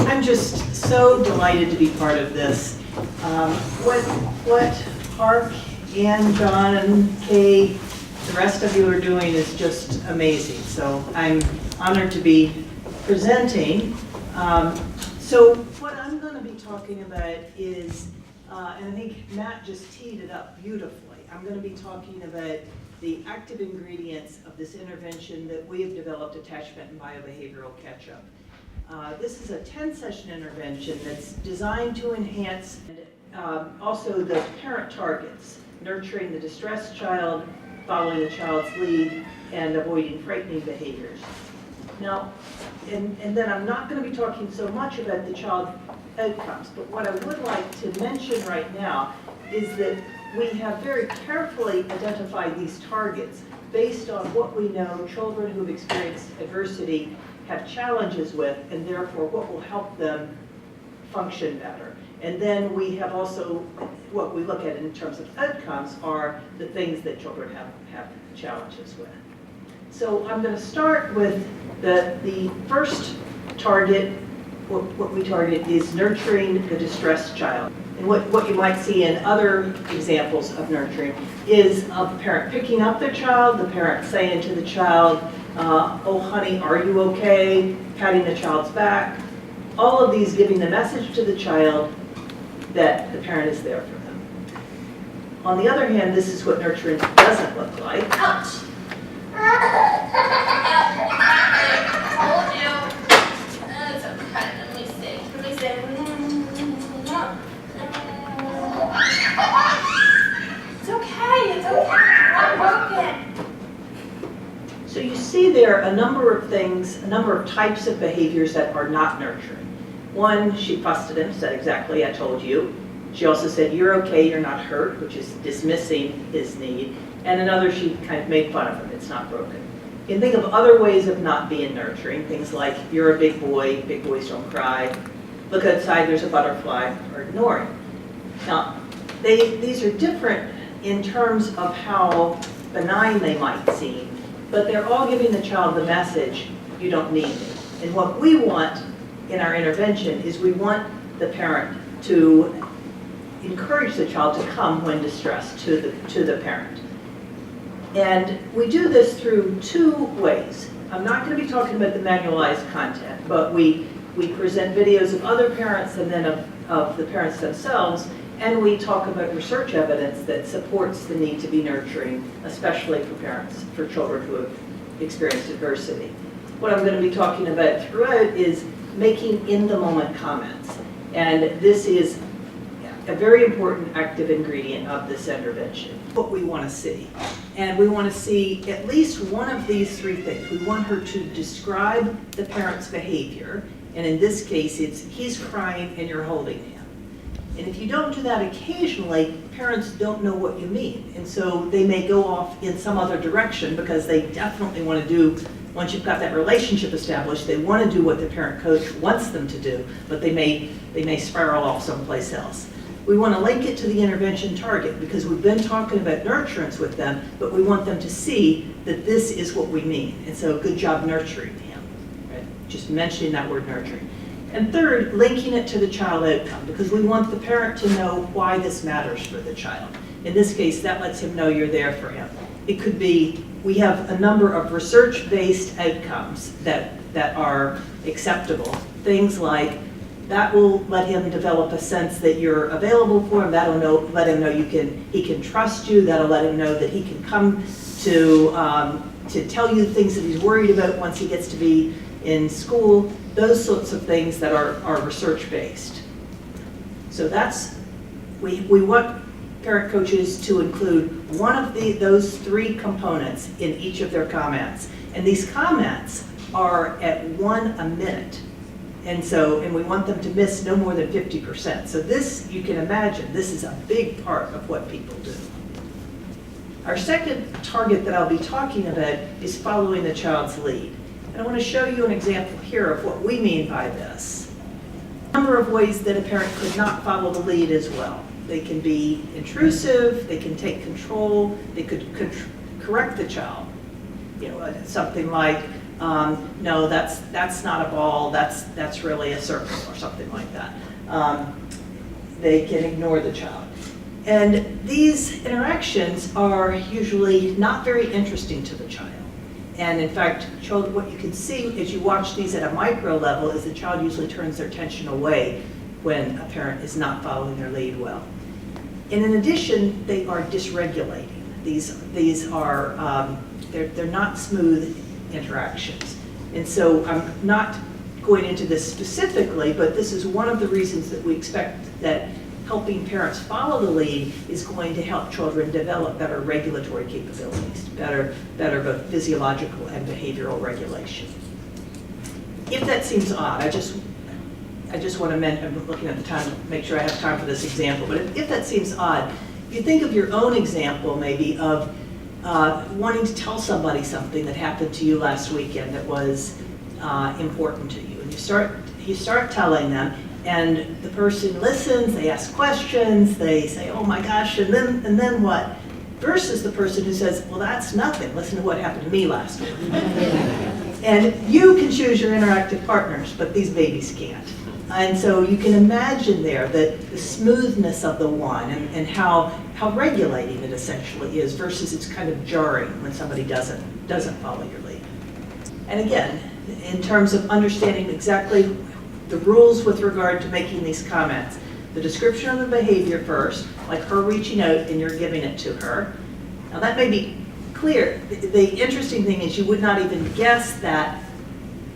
I'm just so delighted to be part of this. What HARC and John and Kay, the rest of you are doing is just amazing. So I'm honored to be presenting. So what I'm going to be talking about is, and I think Matt just teed it up beautifully, I'm going to be talking about the active ingredients of this intervention that we have developed, attachment and biobehavioral catch-up. This is a 10-session intervention that's designed to enhance also the parent targets, nurturing the distressed child, following the child's lead, and avoiding frightening behaviors. Now, and then I'm not going to be talking so much about the child outcomes, but what I would like to mention right now is that we have very carefully identified these targets based on what we know children who've experienced adversity have challenges with, and therefore what will help them function better. And then we have also, what we look at in terms of outcomes are the things that children have challenges with. So I'm going to start with the first target. What we target is nurturing the distressed child. And what you might see in other examples of nurturing is a parent picking up their child, the parent saying to the child, oh honey, are you okay? Patting the child's back. All of these giving the message to the child that the parent is there for them. On the other hand, this is what nurturing doesn't look like. Ouch! Told you. It's okay. Let me see. It's okay. It's okay. I'm broken. So you see there a number of things, a number of types of behaviors that are not nurturing. One, she fussed at him, said exactly, I told you. She also said, you're okay, you're not hurt, which is dismissing his need. And another, she kind of made fun of him, it's not broken. You can think of other ways of not being nurturing, things like, you're a big boys don't cry, look outside, there's a butterfly, or ignoring. Now, these are different in terms of how benign they might seem, but they're all giving the child the message, you don't need me. And what we want in our intervention is we want the parent to encourage the child to come when distressed to the parent. And we do this through two ways. I'm not going to be talking about the manualized content, but we present videos of other parents and then of the parents themselves, and we talk about research evidence that supports the need to be nurturing, especially for parents, for children who have experienced adversity. What I'm going to be talking about throughout is making in-the-moment comments. And this is a very important active ingredient of this intervention. What we want to see. And we want to see at least one of these three things. We want her to describe the parent's behavior. And in this case, it's he's crying and you're holding him. And if you don't do that occasionally, parents don't know what you mean. And so they may go off in some other direction because they definitely want to do, once you've got that relationship established, they want to do what the parent coach wants them to do, but they may spiral off someplace else. We want to link it to the intervention target because we've been talking about nurturance with them, but we want them to see that this is what we mean. And so good job nurturing him, right? Just mentioning that word nurturing. And third, linking it to the child outcome because we want the parent to know why this matters for the child. In this case, that lets him know you're there for him. It could be, we have a number of research-based outcomes that are acceptable. Things like, that will let him develop a sense that you're available for him. That'll let him know he can trust you. That'll let him know that he can come to tell you things that he's worried about once he gets to be in school. Those sorts of things that are research-based. So we want parent coaches to include one of those three components in each of their comments. And these comments are at 1 a minute. And we want them to miss no more than 50%. So this, you can imagine, this is a big part of what people do. Our second target that I'll be talking about is following the child's lead. And I want to show you an example here of what we mean by this. A number of ways that a parent could not follow the lead as well. They can be intrusive, they can take control, they could correct the child. You know, something like, no, that's not a ball, that's really a circle or something like that. They can ignore the child. And these interactions are usually not very interesting to the child. And in fact, what you can see as you watch these at a micro level is the child usually turns their attention away when a parent is not following their lead well. And in addition, they are dysregulating. These are, they're not smooth interactions. And so I'm not going into this specifically, but this is one of the reasons that we expect that helping parents follow the lead is going to help children develop better regulatory capabilities, better both physiological and behavioral regulation. If that seems odd, I just want to mention, I'm looking at the time to make sure I have time for this example, but if that seems odd, if you think of your own example maybe of wanting to tell somebody something that happened to you last weekend that was important to you, and you start telling them, and the person listens, they ask questions, they say, oh my gosh, and then what? Versus the person who says, well, that's nothing, listen to what happened to me last week. And you can choose your interactive partners, but these babies can't. And so you can imagine there that the smoothness of the one and how regulating it essentially is versus it's kind of jarring when somebody doesn't follow your lead. And again, in terms of understanding exactly the rules with regard to making these comments, the description of the behavior first, like her reaching out and you're giving it to her. Now that may be clear. The interesting thing is you would not even guess that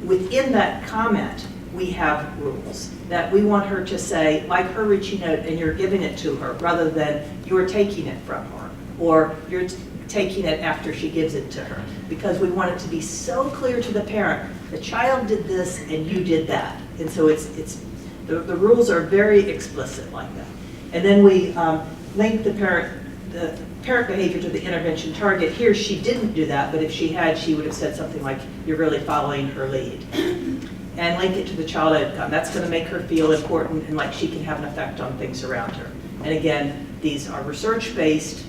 within that comment we have rules that we want her to say, like her reaching out and you're giving it to her, rather than you're taking it from her or you're taking it after she gives it to her, because we want it to be so clear to the parent, the child did this and you did that. And so the rules are very explicit like that. And then we link the parent behavior to the intervention target. Here she didn't do that, but if she had, she would have said something like, you're really following her lead. And link it to the child outcome. That's going to make her feel important and like she can have an effect on things around her. And again, these are research-based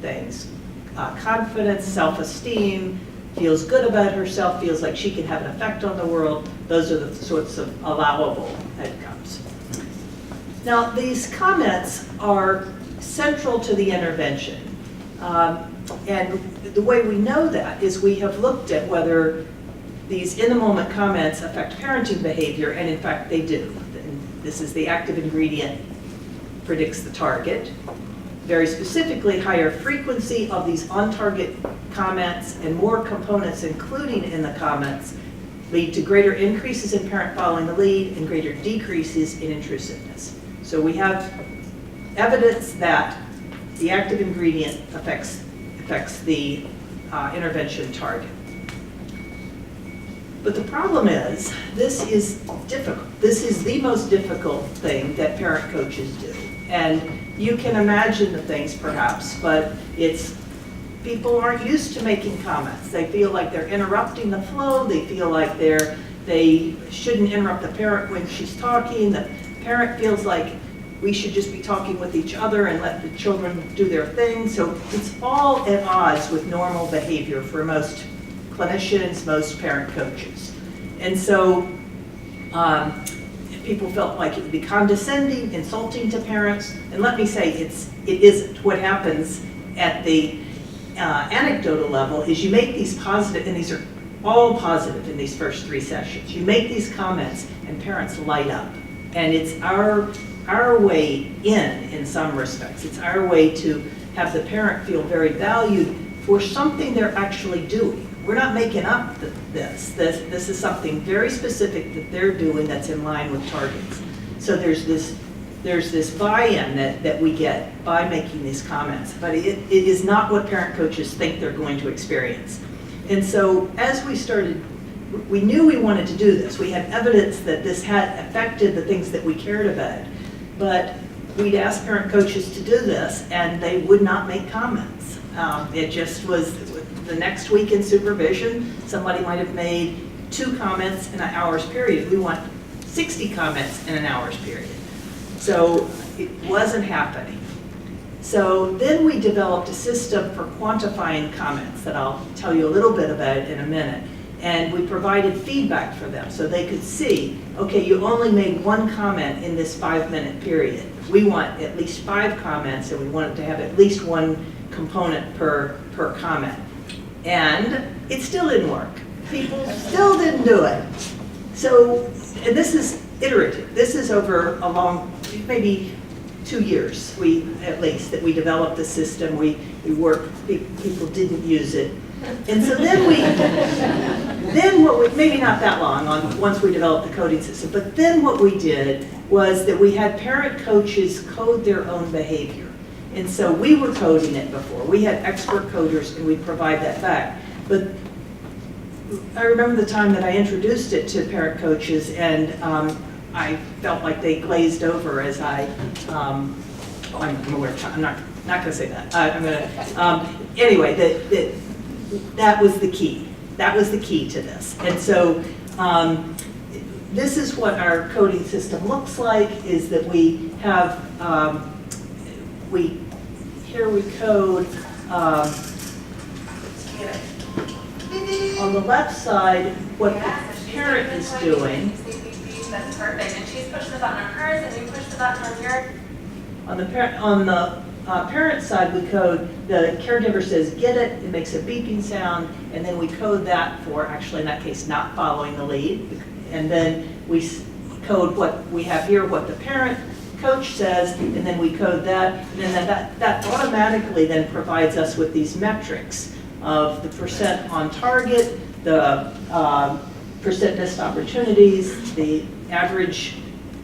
things. Confidence, self-esteem, feels good about herself, feels like she can have an effect on the world. Those are the sorts of allowable outcomes. Now, these comments are central to the intervention. And the way we know that is we have looked at whether these in-the-moment comments affect parenting behavior, and in fact they do. And this is the active ingredient predicts the target. Very specifically, higher frequency of these on-target comments and more components including in the comments lead to greater increases in parent following the lead and greater decreases in intrusiveness. So we have evidence that the active ingredient affects the intervention target. But the problem is, this is difficult. This is the most difficult thing that parent coaches do. And you can imagine the things perhaps, but people aren't used to making comments. They feel like they're interrupting the flow. They feel like they shouldn't interrupt the parent when she's talking. The parent feels like we should just be talking with each other and let the children do their thing. So it's all at odds with normal behavior for most clinicians, most parent coaches. And so people felt like it would be condescending, insulting to parents. And let me say, it isn't. What happens at the anecdotal level is you make these positive, and these are all positive in these first 3 sessions. You make these comments and parents light up. And it's our way in some respects. It's our way to have the parent feel very valued for something they're actually doing. We're not making up this. This is something very specific that they're doing that's in line with targets. So there's this buy-in that we get by making these comments, but it is not what parent coaches think they're going to experience. And so as we started, we knew we wanted to do this. We had evidence that this had affected the things that we cared about, but we'd ask parent coaches to do this and they would not make comments. It just was the next week in supervision, somebody might have made 2 comments in an hour's period. We want 60 comments in an hour's period. So it wasn't happening. So then we developed a system for quantifying comments that I'll tell you a little bit about in a minute. And we provided feedback for them so they could see, okay, you only made one comment in this 5-minute period. We want at least 5 comments, and we wanted to have at least one component per comment. And it still didn't work. People still didn't do it. So, and this is iterative. This is over a long, maybe 2 years, at least, that we developed the system. We worked, people didn't use it. And so then what we, maybe not that long once we developed the coding system, but then what we did was that we had parent coaches code their own behavior. And so we were coding it before. We had expert coders and we'd provide that back. But I remember the time that I introduced it to parent coaches, and I felt like they glazed over as I'm aware of time. I'm not going to say that. I'm going to, anyway, that was the key. That was the key to this. And so this is what our coding system looks like, is that we have, here we code, on the left side, what the parent is doing. That's perfect. And she's pushed the button on hers, and you push the button on yours. On the parent side, we code, the caregiver says, get it, it makes a beeping sound, and then we code that for, actually in that case, not following the lead. And then we code what we have here, what the parent coach says, and then we code that, and then that automatically then provides us with these metrics of the percent on target, the percent missed opportunities, the average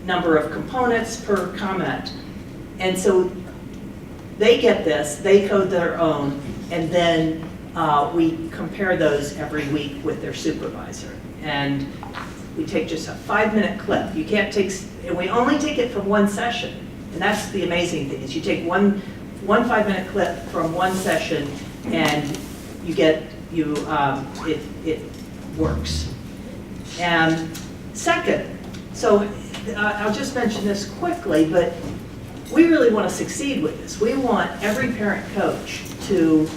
number of components per comment. And so they get this, they code their own, and then we compare those every week with their supervisor. And we take just a 5-minute clip. You can't take, and we only take it from one session. And that's the amazing thing, is you take one 5-minute clip from one session, and you get, it works. And second, so I'll just mention this quickly, but we really want to succeed with this. We want every parent coach to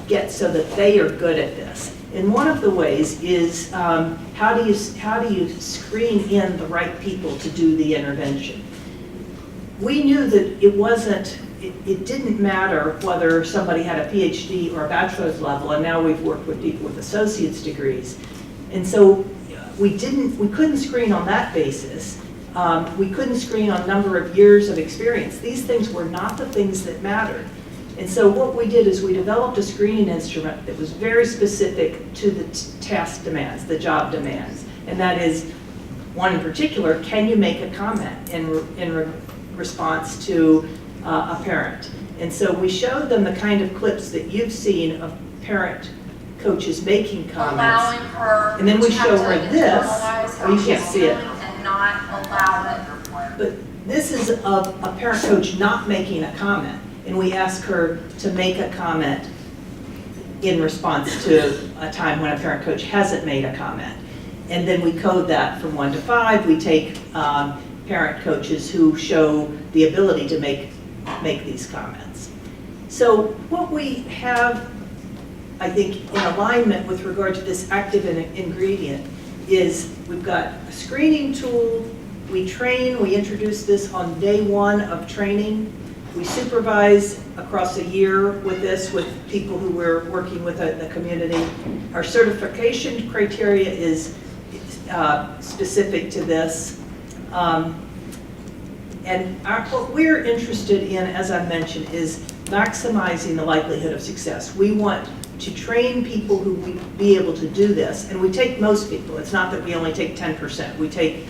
get so that they are good at this. And one of the ways is how do you screen in the right people to do the intervention? We knew that it didn't matter whether somebody had a PhD or a bachelor's level, and now we've worked with people with associate's degrees. And so we couldn't screen on that basis. We couldn't screen on number of years of experience. These things were not the things that mattered. And so what we did is we developed a screening instrument that was very specific to the task demands, the job demands. And that is, one in particular, can you make a comment in response to a parent? And so we showed them the kind of clips that you've seen of parent coaches making comments. Allowing her and then we show her this. Oh, you can't see it. And not allow it. But this is a parent coach not making a comment. And we ask her to make a comment in response to a time when a parent coach hasn't made a comment. And then we code that from 1 to 5. We take parent coaches who show the ability to make these comments. So what we have, I think, in alignment with regard to this active ingredient is we've got a screening tool. We train, we introduce this on day 1 of training. We supervise across a year with this, with people who we're working with the community. Our certification criteria is specific to this. And what we're interested in, as I mentioned, is maximizing the likelihood of success. We want to train people who would be able to do this, and we take most people. It's not that we only take 10%. We take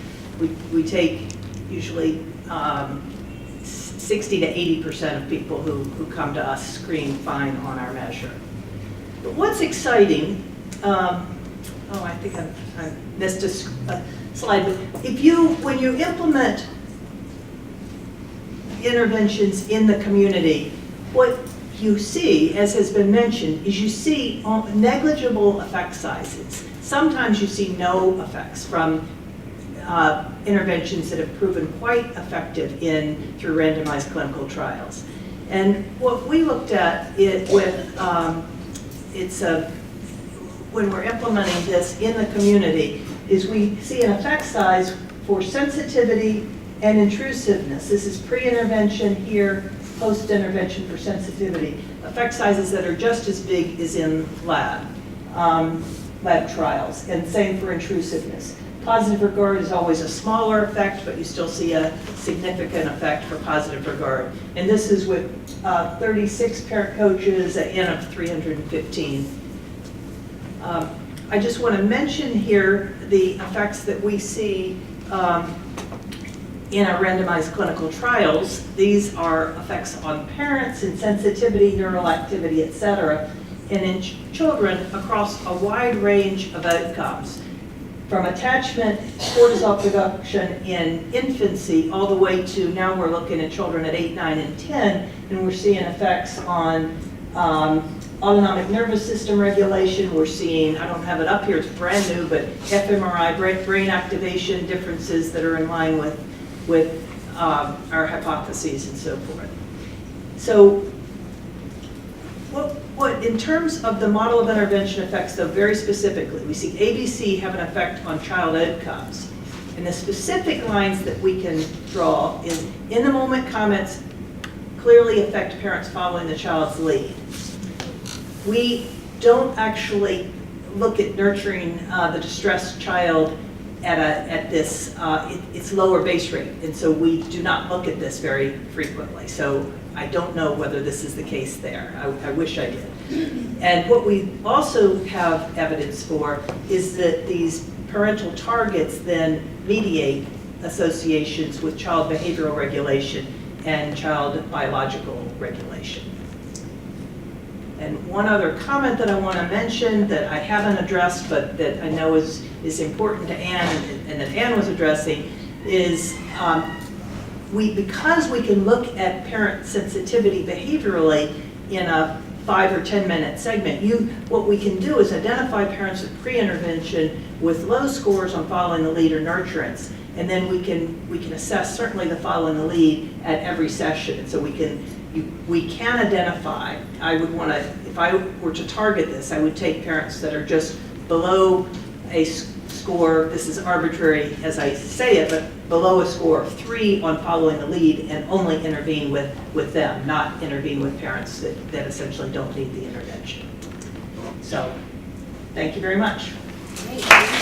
usually 60 to 80% of people who come to us screen fine on our measure. But what's exciting, I think I missed a slide, but when you implement interventions in the community, what you see, as has been mentioned, is you see negligible effect sizes. Sometimes you see no effects from interventions that have proven quite effective through randomized clinical trials. And what we looked at when we're implementing this in the community is we see an effect size for sensitivity and intrusiveness. This is pre-intervention here, post-intervention for sensitivity. Effect sizes that are just as big as in lab trials, and same for intrusiveness. Positive regard is always a smaller effect, but you still see a significant effect for positive regard. And this is with 36 parent coaches, an N of 315. I just want to mention here the effects that we see in our randomized clinical trials. These are effects on parents in sensitivity, neural activity, et cetera, and in children across a wide range of outcomes. From attachment, cortisol production in infancy, all the way to now we're looking at children at 8, 9, and 10, and we're seeing effects on autonomic nervous system regulation. We're seeing, I don't have it up here, it's brand new, but fMRI, brain activation differences that are in line with our hypotheses and so forth. So what in terms of the model of intervention effects, though, very specifically, we see ABC have an effect on child outcomes. And the specific lines that we can draw is in the moment comments clearly affect parents following the child's lead. We don't actually look at nurturing the distressed child at this, it's lower base rate, and so we do not look at this very frequently. So I don't know whether this is the case there. I wish I did. And what we also have evidence for is that these parental targets then mediate associations with child behavioral regulation and child biological regulation. And one other comment that I want to mention that I haven't addressed, but that I know is important to Anne and that Anne was addressing is because we can look at parent sensitivity behaviorally in a 5 or 10 minute segment, what we can do is identify parents with pre-intervention with low scores on following the lead or nurturance, and then we can assess certainly the following the lead at every session. And so we can identify. I would want to, if I were to target this, I would take parents that are just below a score, this is arbitrary as I say it, but below a score of 3 on following the lead, and only intervene with them, not intervene with parents that essentially don't need the intervention. So, thank you very much. Great.